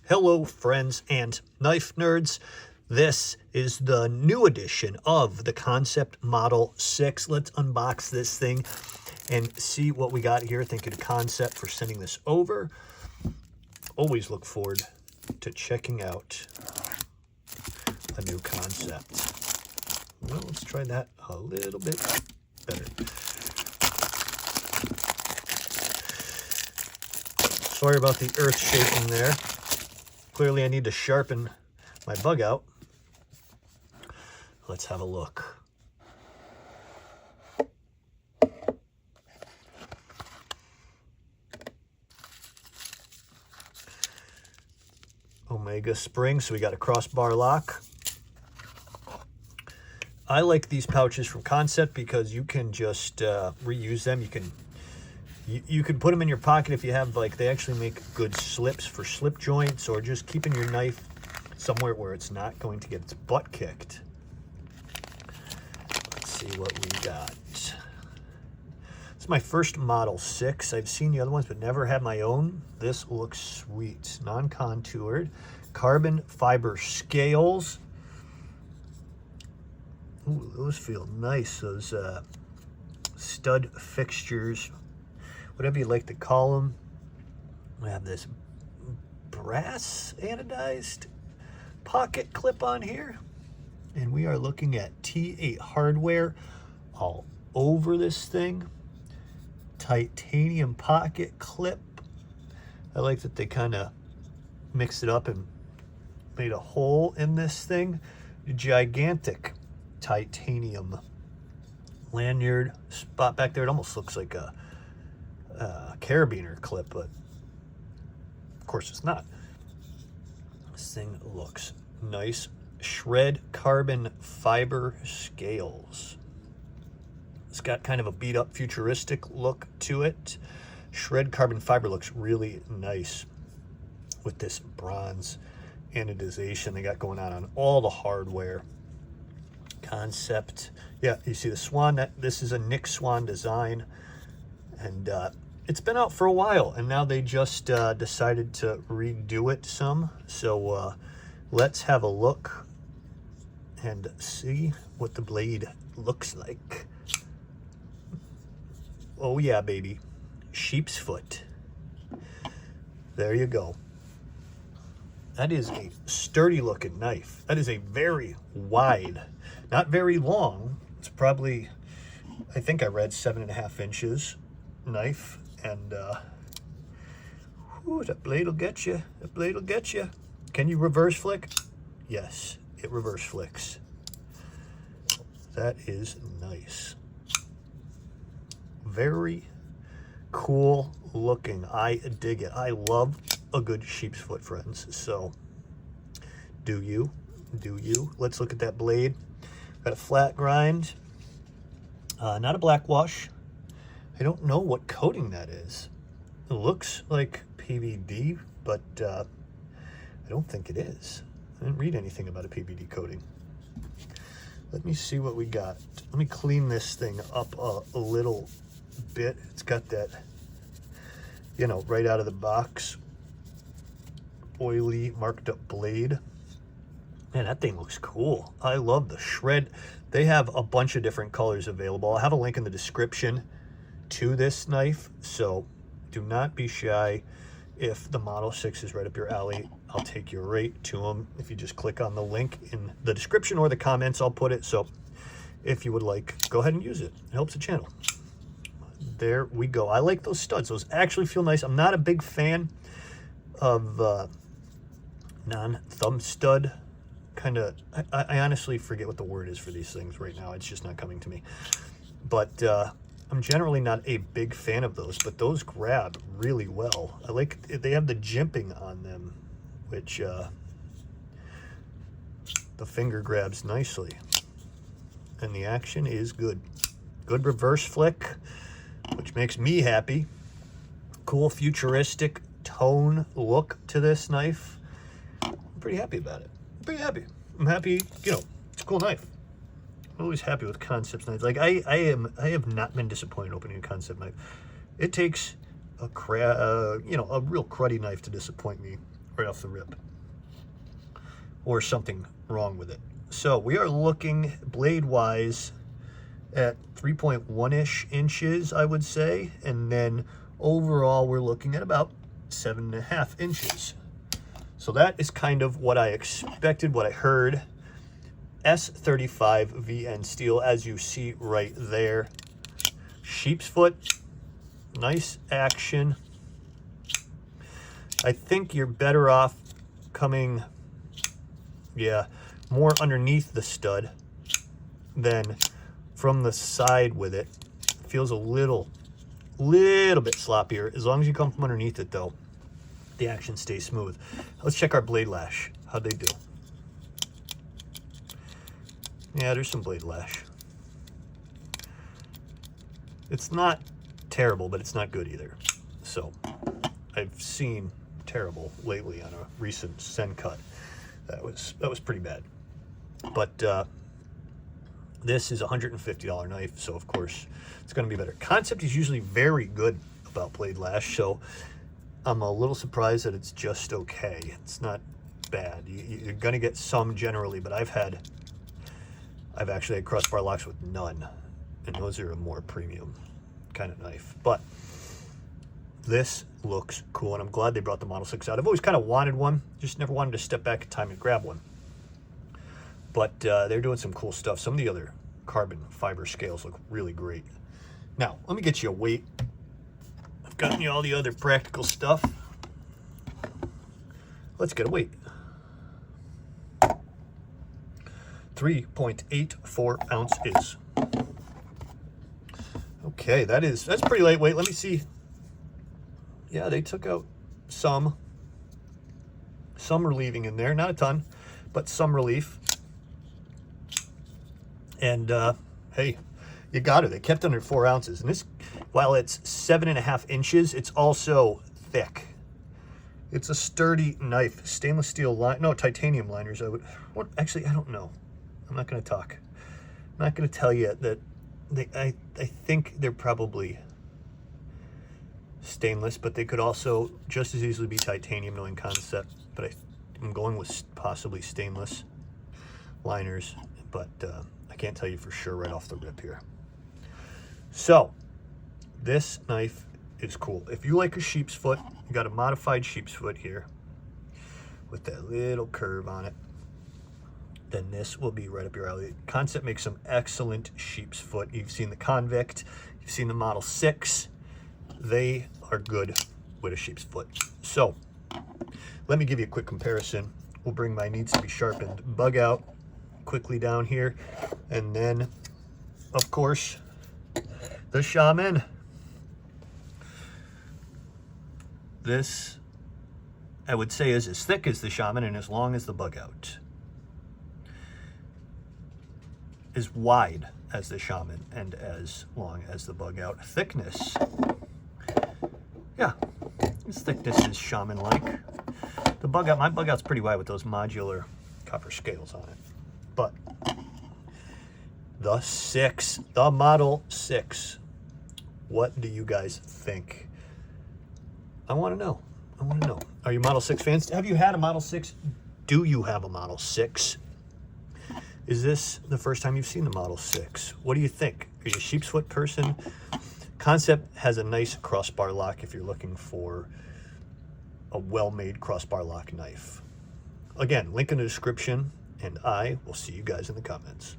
Hello, friends and knife nerds. This is the new edition of the Kansept Model 6. Let's unbox this thing and see what we got here. Thank you to Kansept for sending this over. Always look forward to checking out a new Kansept. Well, let's try that a little bit better. Sorry about the earth shaking there. Clearly I need to sharpen my bug out. Let's have a look. Omega spring, so we got a crossbar lock. I like these pouches from Kansept because you can just reuse them. You can put them in your pocket if you have, like, they actually make good slips for slip joints, or just keeping your knife somewhere where it's not going to get its butt kicked. Let's see what we got. It's my first Model 6. I've seen the other ones, but never had my own. This looks sweet. Non-contoured. Carbon fiber scales. Ooh, those feel nice. Those stud fixtures, whatever you like to call them. We have this brass anodized pocket clip on here, and we are looking at T8 hardware all over this thing. Titanium pocket clip. I like that they kind of mixed it up and made a hole in this thing. Gigantic titanium lanyard spot back there. It almost looks like a carabiner clip, but of course it's not. This thing looks nice. Shred carbon fiber scales. It's got kind of a beat up futuristic look to it. Shred carbon fiber looks really nice with this bronze anodization they got going on all the hardware. Kansept. Yeah, you see the swan. This is a Nick Swan design, and it's been out for a while, and now they just decided to redo it some. So let's have a look and see what the blade looks like. Oh yeah, baby. Sheep's foot. There you go. That is a sturdy looking knife. That is a very wide, not very long. It's probably, I think I read 7.5 inches knife, and whew, that blade will get you. That blade will get you. Can you reverse flick? Yes, it reverse flicks. That is nice. Very cool looking. I dig it. I love a good sheep's foot, friends. So do you. Let's look at that blade. Got a flat grind, not a black wash. I don't know what coating that is. It looks like PVD, but I don't think it is. I didn't read anything about a PVD coating. Let me see what we got. Let me clean this thing up a little bit. It's got that, you know, right out of the box, oily marked up blade. Man, that thing looks cool. I love the shred. They have a bunch of different colors available. I'll have a link in the description to this knife, so do not be shy. If the Model 6 is right up your alley, I'll take you right to them. If you just click on the link in the description or the comments, I'll put it. So if you would like, go ahead and use it. It helps the channel. There we go. I like those studs. Those actually feel nice. I'm not a big fan of non-thumb stud. I honestly forget what the word is for these things right now. It's just not coming to me. But I'm generally not a big fan of those, but those grab really well. I like, they have the jimping on them, which the finger grabs nicely. And the action is good. Good reverse flick, which makes me happy. Cool futuristic tone look to this knife. I'm pretty happy about it. Pretty happy. I'm happy, you know, it's a cool knife. I'm always happy with Kansept knives. Like I have not been disappointed opening a Kansept knife. It takes a real cruddy knife to disappoint me, right off the rip, or something wrong with it. So we are looking blade wise at 3.1-ish inches, I would say, and then overall we're looking at about 7.5 inches. So that is kind of what I expected, what I heard. S35 VN steel, as you see right there. Sheep's foot, nice action. I think you're better off coming, yeah, more underneath the stud than from the side with it. Feels a little bit sloppier. As long as you come from underneath it though, the action stays smooth. Let's check our blade lash. How'd they do? Yeah, there's some blade lash. It's not terrible, but it's not good either. So I've seen terrible lately on a recent Sen cut. That was pretty bad. But this is a $150 knife, so of course it's going to be better. Kansept is usually very good about blade lash, so I'm a little surprised that it's just okay. It's not bad. You're going to get some generally, but I've actually had crossbar locks with none, and those are a more premium kind of knife. But this looks cool, and I'm glad they brought the Model 6 out. I've always kind of wanted one, just never wanted to step back in time and grab one. But they're doing some cool stuff. Some of the other carbon fiber scales look really great. Now, let me get you a weight. I've gotten you all the other practical stuff. Let's get a weight. 3.84 ounces. Okay, that's pretty lightweight. Let me see. Yeah, they took out some relieving in there, not a ton, but some relief. And hey, you got it. They kept under 4 ounces. And this, while it's 7.5 inches, it's also thick. It's a sturdy knife. Stainless steel line, no, titanium liners. Actually, I don't know. I'm not going to talk. I'm not going to tell you that I think they're probably stainless, but they could also just as easily be titanium, knowing Kansept. But I'm going with possibly stainless liners, but I can't tell you for sure right off the rip here. So this knife is cool. If you like a sheep's foot, you got a modified sheep's foot here with that little curve on it, then this will be right up your alley. Kansept makes some excellent sheep's foot. You've seen the Convict, you've seen the Model 6. They are good with a sheep's foot. So let me give you a quick comparison. We'll bring my needs to be sharpened bug out quickly down here, and then of course the Shaman. This, I would say, is as thick as the Shaman and as long as the bug out. As wide as the Shaman and as long as the bug out. Thickness, yeah, this thickness is Shaman like. The bug out, my bug out's pretty wide with those modular copper scales on it. But the Model 6, what do you guys think? I want to know. Are you Model 6 fans? Have you had a Model 6? Do you have a Model 6? Is this the first time you've seen the Model 6? What do you think? Are you a sheep's foot person? Kansept has a nice crossbar lock if you're looking for a well-made crossbar lock knife. Again, link in the description, and I will see you guys in the comments.